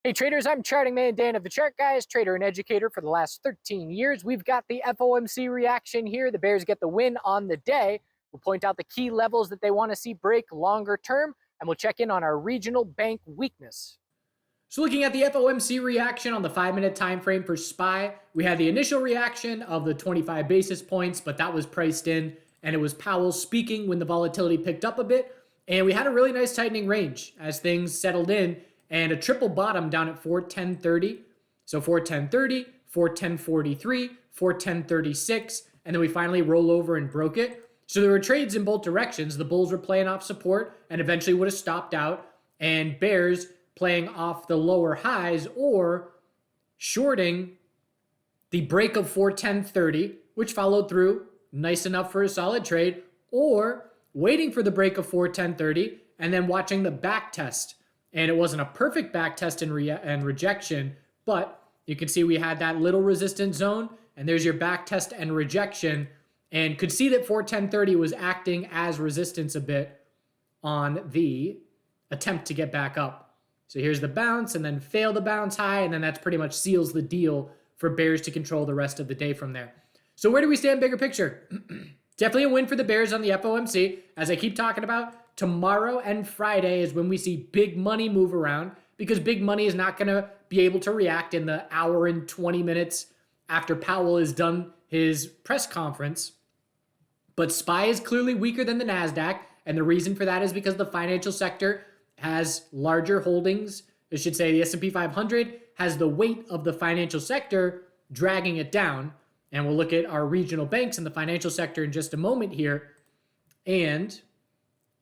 Hey traders, I'm Charting Man Dan of TheChartGuys, trader and educator for the last 13 years. We've got the FOMC reaction here. The bears get the win on the day. We'll point out the key levels that they want to see break longer term, and we'll check in on our regional bank weakness. So looking at the FOMC reaction on the 5-minute time frame for SPY, we had the initial reaction of the 25 basis points, but that was priced in, and it was Powell speaking when the volatility picked up a bit, and we had a really nice tightening range as things settled in, and a triple bottom down at 410.30. So 410.30, 410.43, 410.36, and then we finally roll over and broke it. So there were trades in both directions. The bulls were playing off support and eventually would have stopped out, and bears playing off the lower highs or shorting the break of 410.30, which followed through, nice enough for a solid trade, or waiting for the break of 410.30 and then watching the back test. And it wasn't a perfect back test and rejection, but you can see we had that little resistance zone, and there's your back test and rejection, and could see that 410.30 was acting as resistance a bit on the attempt to get back up. So here's the bounce, and then fail the bounce high, and then that's pretty much seals the deal for bears to control the rest of the day from there. So where do we stand bigger picture? Definitely a win for the bears on the FOMC. As I keep talking about, tomorrow and Friday is when we see big money move around, because big money is not going to be able to react in the hour and 20 minutes after Powell has done his press conference. But SPY is clearly weaker than the NASDAQ, and the reason for that is because the financial sector has larger holdings. I should say the S&P 500 has the weight of the financial sector dragging it down. And we'll look at our regional banks in the financial sector in just a moment here. And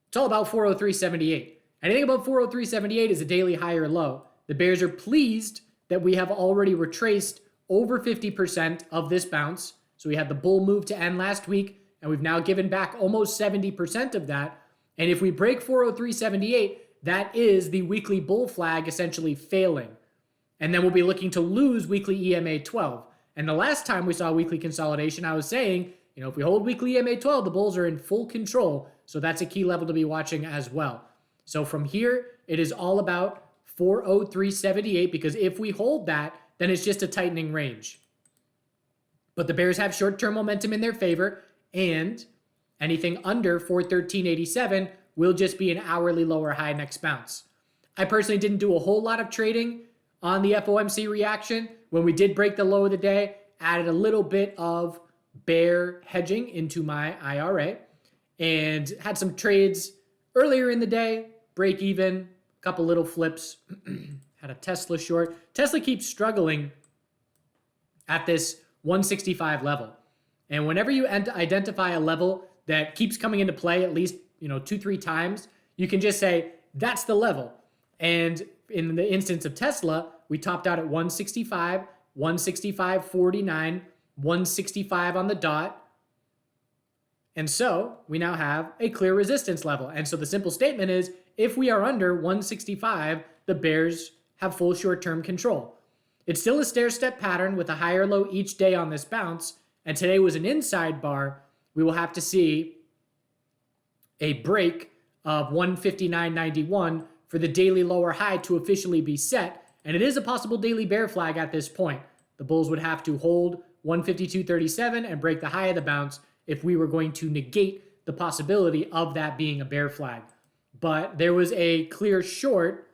it's all about 403.78. Anything above 403.78 is a daily high or low. The bears are pleased that we have already retraced over 50% of this bounce. So we had the bull move to end last week, and we've now given back almost 70% of that. And if we break 403.78, that is the weekly bull flag essentially failing. And then we'll be looking to lose weekly EMA 12. And the last time we saw weekly consolidation, I was saying, if we hold weekly EMA 12, the bulls are in full control. So that's a key level to be watching as well. So from here, it is all about 403.78, because if we hold that, then it's just a tightening range. But the bears have short-term momentum in their favor, and anything under 413.87 will just be an hourly lower high next bounce. I personally didn't do a whole lot of trading on the FOMC reaction. When we did break the low of the day, added a little bit of bear hedging into my IRA and had some trades earlier in the day, break even, a couple little flips, had a Tesla short. Tesla keeps struggling at this 165 level. And whenever you identify a level that keeps coming into play at least 2-3 times, you can just say, that's the level. And in the instance of Tesla, we topped out at 165, 165.49, 165 on the dot. And so we now have a clear resistance level. And so the simple statement is, if we are under 165, the bears have full short-term control. It's still a stair-step pattern with a higher low each day on this bounce. And today was an inside bar. We will have to see a break of 159.91 for the daily lower high to officially be set. And it is a possible daily bear flag at this point. The bulls would have to hold 152.37 and break the high of the bounce if we were going to negate the possibility of that being a bear flag. But there was a clear short.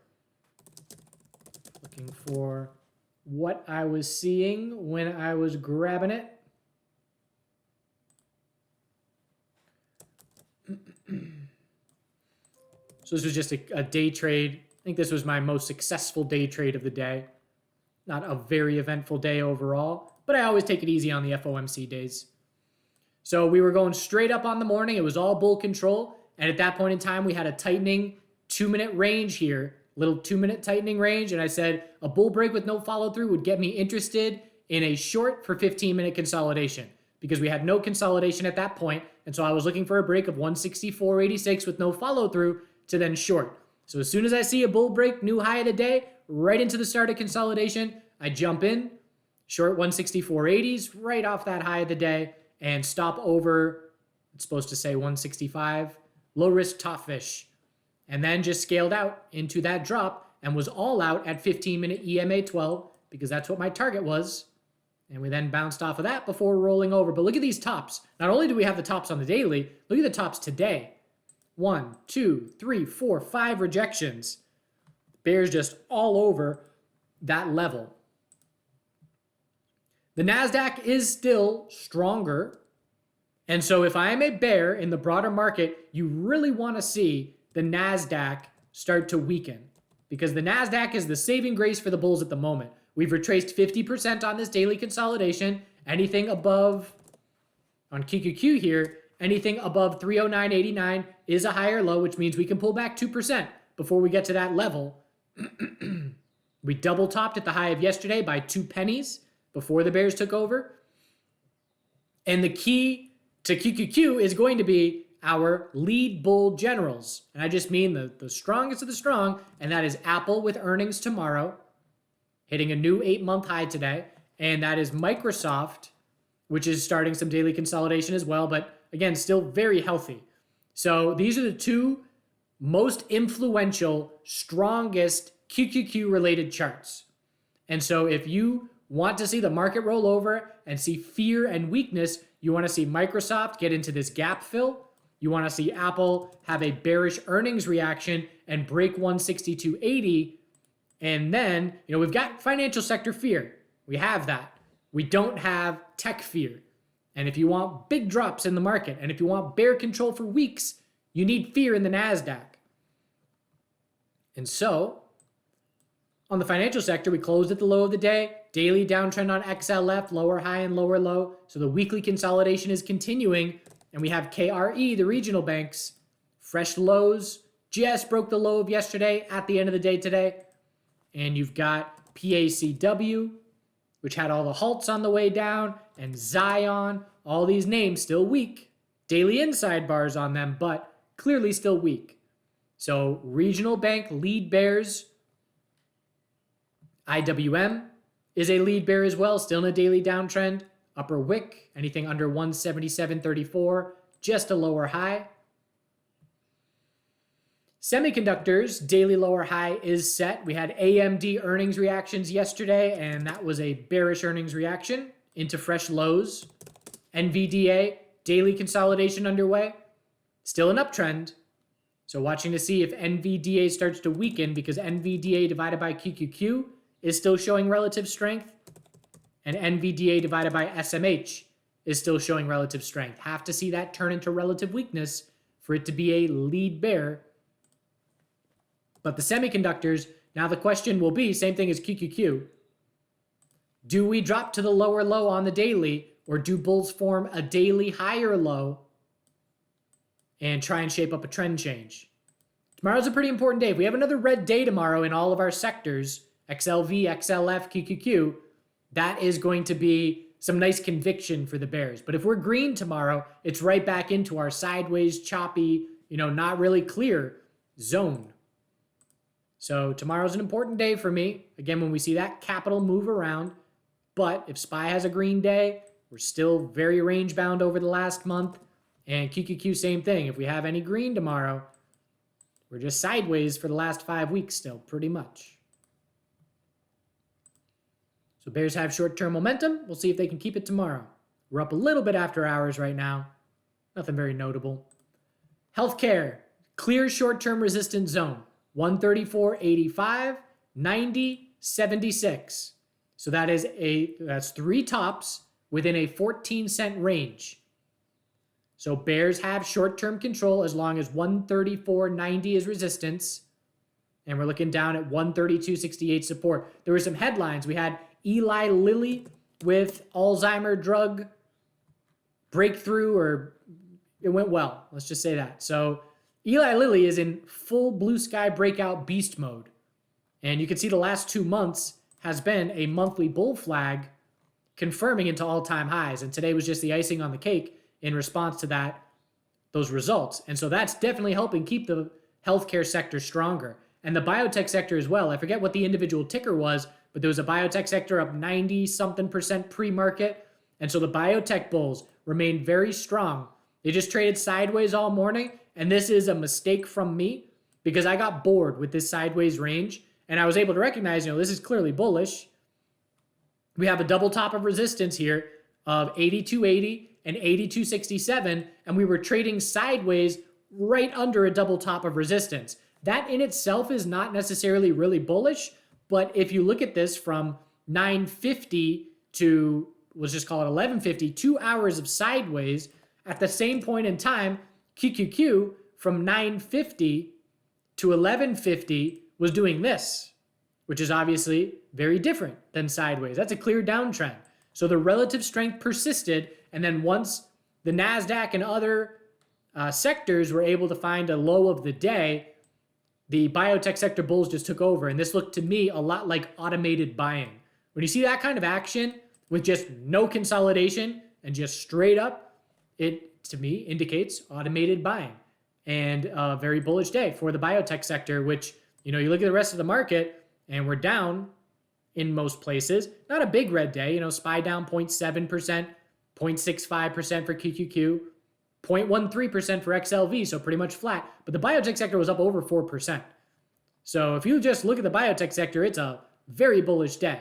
Looking for what I was seeing when I was grabbing it. So this was just a day trade. I think this was my most successful day trade of the day. Not a very eventful day overall, but I always take it easy on the FOMC days. So we were going straight up on the morning. It was all bull control. And at that point in time, we had a tightening 2-minute range here, little 2-minute tightening range. And I said a bull break with no follow through would get me interested in a short for 15-minute consolidation, because we had no consolidation at that point. And so I was looking for a break of 164.86 with no follow through to then short. So as soon as I see a bull break, new high of the day, right into the start of consolidation, I jump in, short 164.80s right off that high of the day, and stop over, it's supposed to say 165, low risk top fish. And then just scaled out into that drop and was all out at 15-minute EMA 12 because that's what my target was. And we then bounced off of that before rolling over. But look at these tops. Not only do we have the tops on the daily, look at the tops today. 1, 2, 3, 4, 5 rejections. Bears just all over that level. The NASDAQ is still stronger. And so if I am a bear in the broader market, you really want to see the NASDAQ start to weaken, because the NASDAQ is the saving grace for the bulls at the moment. We've retraced 50% on this daily consolidation. Anything above, on QQQ here, anything above 309.89 is a higher low, which means we can pull back 2% before we get to that level. We double topped at the high of yesterday by 2 pennies before the bears took over. And the key to QQQ is going to be our lead bull generals. And I just mean the strongest of the strong, and that is Apple with earnings tomorrow, hitting a new 8-month high today. And that is Microsoft, which is starting some daily consolidation as well, but again, still very healthy. So these are the 2 most influential, strongest QQQ-related charts. And so if you want to see the market roll over and see fear and weakness, you want to see Microsoft get into this gap fill. You want to see Apple have a bearish earnings reaction and break 162.80. And then, we've got financial sector fear. We have that. We don't have tech fear. And if you want big drops in the market, and if you want bear control for weeks, you need fear in the NASDAQ. And so, on the financial sector, we closed at the low of the day. Daily downtrend on XLF, lower high and lower low. So the weekly consolidation is continuing. And we have KRE, the regional banks, fresh lows. Just broke the low of yesterday at the end of the day today. And you've got PACW, which had all the halts on the way down, and Zion, all these names still weak. Daily inside bars on them, but clearly still weak. So regional bank lead bears. IWM is a lead bear as well, still in a daily downtrend. Upper wick, anything under 177.34, just a lower high. Semiconductors, daily lower high is set. We had AMD earnings reactions yesterday, and that was a bearish earnings reaction into fresh lows. NVDA, daily consolidation underway, still an uptrend. So watching to see if NVDA starts to weaken, because NVDA divided by QQQ is still showing relative strength, and NVDA divided by SMH is still showing relative strength. Have to see that turn into relative weakness for it to be a lead bear. But the semiconductors, now the question will be, same thing as QQQ, do we drop to the lower low on the daily, or do bulls form a daily higher low and try and shape up a trend change? Tomorrow's a pretty important day. If we have another red day tomorrow in all of our sectors, XLV, XLF, QQQ, that is going to be some nice conviction for the bears. But if we're green tomorrow, it's right back into our sideways, choppy, not really clear zone. So tomorrow's an important day for me. Again, when we see that capital move around. But if SPY has a green day, we're still very range bound over the last month. And QQQ, same thing. If we have any green tomorrow, we're just sideways for the last 5 weeks still, pretty much. So bears have short-term momentum. We'll see if they can keep it tomorrow. We're up a little bit after hours right now. Nothing very notable. Healthcare, clear short-term resistance zone. 134.85, 90, 76. So that's 3 tops within a 14-cent range. So bears have short-term control as long as 134.90 is resistance. And we're looking down at 132.68 support. There were some headlines. We had Eli Lilly with Alzheimer drug breakthrough, or it went well. Let's just say that. So Eli Lilly is in full blue sky breakout beast mode. And you can see the last 2 months has been a monthly bull flag confirming into all-time highs. And today was just the icing on the cake in response to those results. And so that's definitely helping keep the healthcare sector stronger. And the biotech sector as well. I forget what the individual ticker was, but there was a biotech sector up 90-something% pre-market. And so the biotech bulls remained very strong. They just traded sideways all morning. And this is a mistake from me because I got bored with this sideways range. And I was able to recognize, this is clearly bullish. We have a double top of resistance here of 82.80 and 82.67, and we were trading sideways right under a double top of resistance. That in itself is not necessarily really bullish, but if you look at this from 9:50 to, let's just call it 11:50, 2 hours of sideways, at the same point in time, QQQ from 9:50 to 11:50 was doing this, which is obviously very different than sideways. That's a clear downtrend. So the relative strength persisted, and then once the NASDAQ and other sectors were able to find a low of the day, the biotech sector bulls just took over, and this looked to me a lot like automated buying. When you see that kind of action with just no consolidation and just straight up, it to me indicates automated buying and a very bullish day for the biotech sector, which, you look at the rest of the market and we're down in most places. Not a big red day, SPY down 0.7%, 0.65% for QQQ, 0.13% for XLV, so pretty much flat. But the biotech sector was up over 4%. So if you just look at the biotech sector, it's a very bullish day.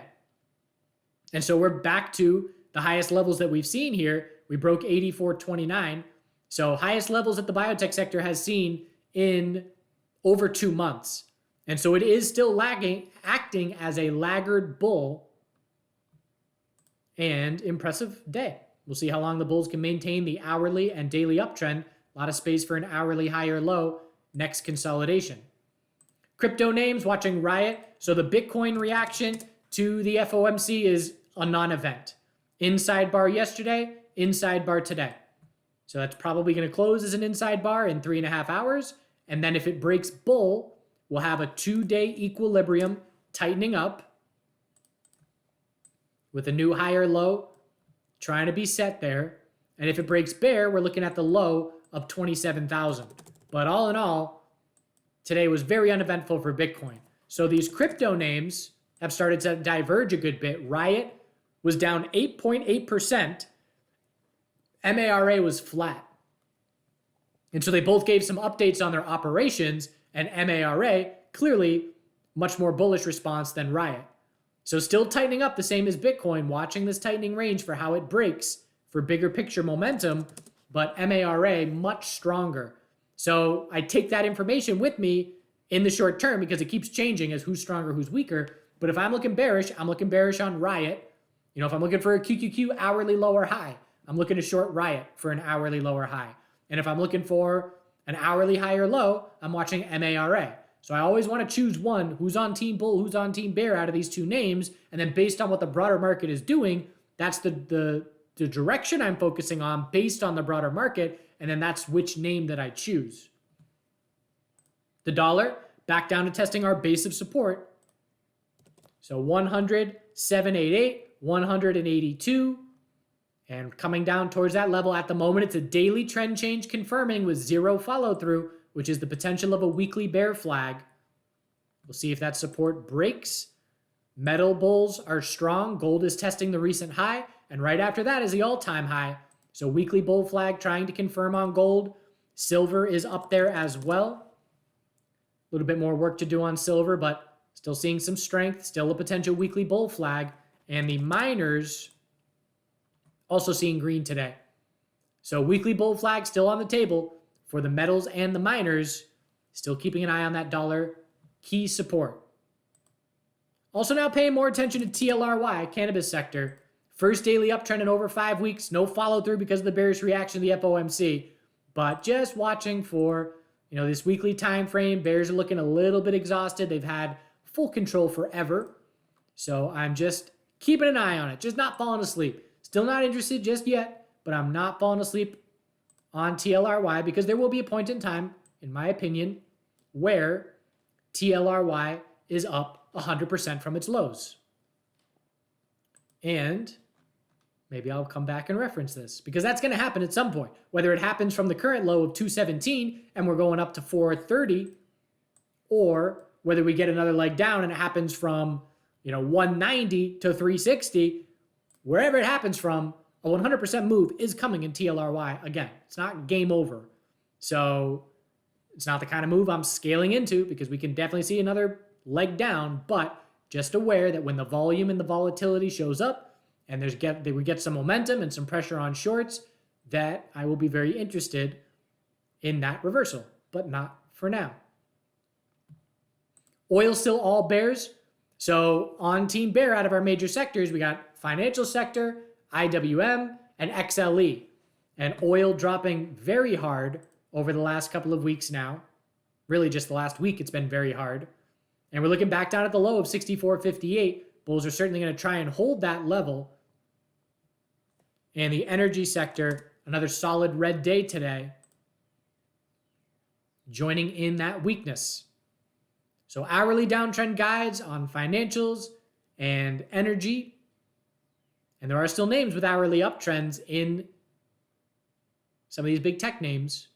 And so we're back to the highest levels that we've seen here. We broke 84.29. So highest levels that the biotech sector has seen in over 2 months. And so it is still acting as a laggard bull, and impressive day. We'll see how long the bulls can maintain the hourly and daily uptrend. A lot of space for an hourly higher low next consolidation. Crypto names, watching Riot. So the Bitcoin reaction to the FOMC is a non-event. Inside bar yesterday, inside bar today. So that's probably going to close as an inside bar in 3.5 hours. And then if it breaks bull, we'll have a 2-day equilibrium tightening up with a new higher low trying to be set there. And if it breaks bear, we're looking at the low of 27,000. But all in all, today was very uneventful for Bitcoin. So these crypto names have started to diverge a good bit. Riot was down 8.8%. MARA was flat. And so they both gave some updates on their operations, and MARA clearly much more bullish response than Riot. So still tightening up, the same as Bitcoin, watching this tightening range for how it breaks for bigger picture momentum, but MARA much stronger. So I take that information with me in the short term because it keeps changing as who's stronger, who's weaker. But if I'm looking bearish, I'm looking bearish on Riot. If I'm looking for a QQQ hourly lower high, I'm looking to short Riot for an hourly lower high. And if I'm looking for an hourly higher low, I'm watching MARA. So I always want to choose one who's on team bull, who's on team bear out of these two names. And then based on what the broader market is doing, that's the direction I'm focusing on based on the broader market. And then that's which name that I choose. The dollar back down to testing our base of support. So 100, 788, 182. And coming down towards that level at the moment, it's a daily trend change confirming with zero follow through, which is the potential of a weekly bear flag. We'll see if that support breaks. Metal bulls are strong. Gold is testing the recent high. And right after that is the all-time high. So weekly bull flag trying to confirm on gold. Silver is up there as well. A little bit more work to do on silver, but still seeing some strength. Still a potential weekly bull flag. And the miners also seeing green today. So weekly bull flag still on the table for the metals and the miners, still keeping an eye on that dollar key support. Also now paying more attention to TLRY, cannabis sector. First daily uptrend in over 5 weeks. No follow through because of the bearish reaction to the FOMC. But just watching for, this weekly time frame. Bears are looking a little bit exhausted. They've had full control forever. So I'm just keeping an eye on it. Just not falling asleep. Still not interested just yet, but I'm not falling asleep on TLRY because there will be a point in time, in my opinion, where TLRY is up 100% from its lows. And maybe I'll come back and reference this because that's going to happen at some point. Whether it happens from the current low of 217 and we're going up to 430, or whether we get another leg down and it happens from 190 to 360, wherever it happens from, a 100% move is coming in TLRY again. It's not game over. So it's not the kind of move I'm scaling into because we can definitely see another leg down, but just aware that when the volume and the volatility shows up and we get some momentum and some pressure on shorts, that I will be very interested in that reversal, but not for now. Oil still all bears. So on Team Bear, out of our major sectors, we got financial sector, IWM, and XLE. And oil dropping very hard over the last couple of weeks now. Really just the last week, it's been very hard. And we're looking back down at the low of 64.58. Bulls are certainly going to try and hold that level. And the energy sector, another solid red day today, joining in that weakness. So hourly downtrend guides on financials and energy. And there are still names with hourly uptrends in some of these big tech names.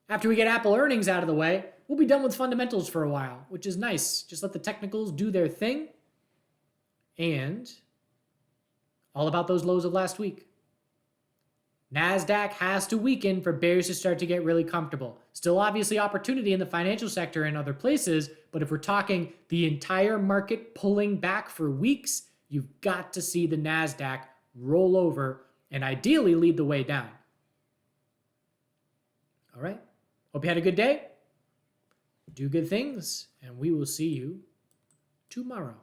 After we get Apple earnings out of the way, we'll be done with fundamentals for a while, which is nice. Just let the technicals do their thing. And all about those lows of last week. NASDAQ has to weaken for bears to start to get really comfortable. Still obviously opportunity in the financial sector and other places, but if we're talking the entire market pulling back for weeks, you've got to see the NASDAQ roll over and ideally lead the way down. All right. Hope you had a good day. Do good things, and we will see you tomorrow.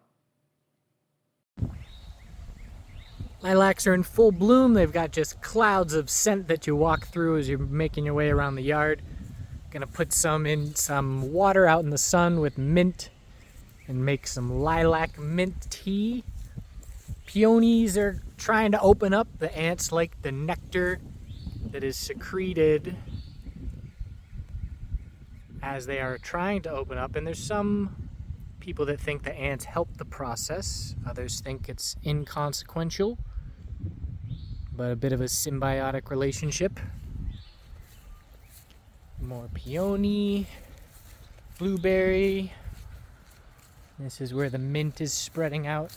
Lilacs are in full bloom. They've got just clouds of scent that you walk through as you're making your way around the yard. Gonna put some in some water out in the sun with mint and make some lilac mint tea. Peonies are trying to open up. The ants like the nectar that is secreted as they are trying to open up. And there's some people that think the ants help the process. Others think it's inconsequential, but a bit of a symbiotic relationship. More peony, blueberry. This is where the mint is spreading out.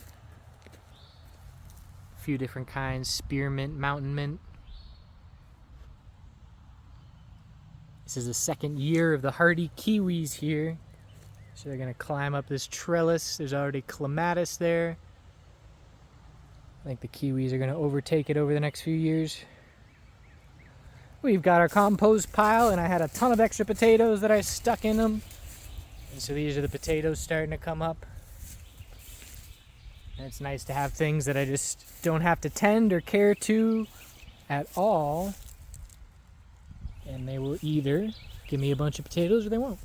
A few different kinds, spearmint, mountain mint. This is the second year of the hardy kiwis here. So they're gonna climb up this trellis. There's already clematis there. I think the kiwis are gonna overtake it over the next few years. We've got our compost pile, and I had a ton of extra potatoes that I stuck in them. And so these are the potatoes starting to come up. And it's nice to have things that I just don't have to tend or care to at all. And they will either give me a bunch of potatoes or they won't.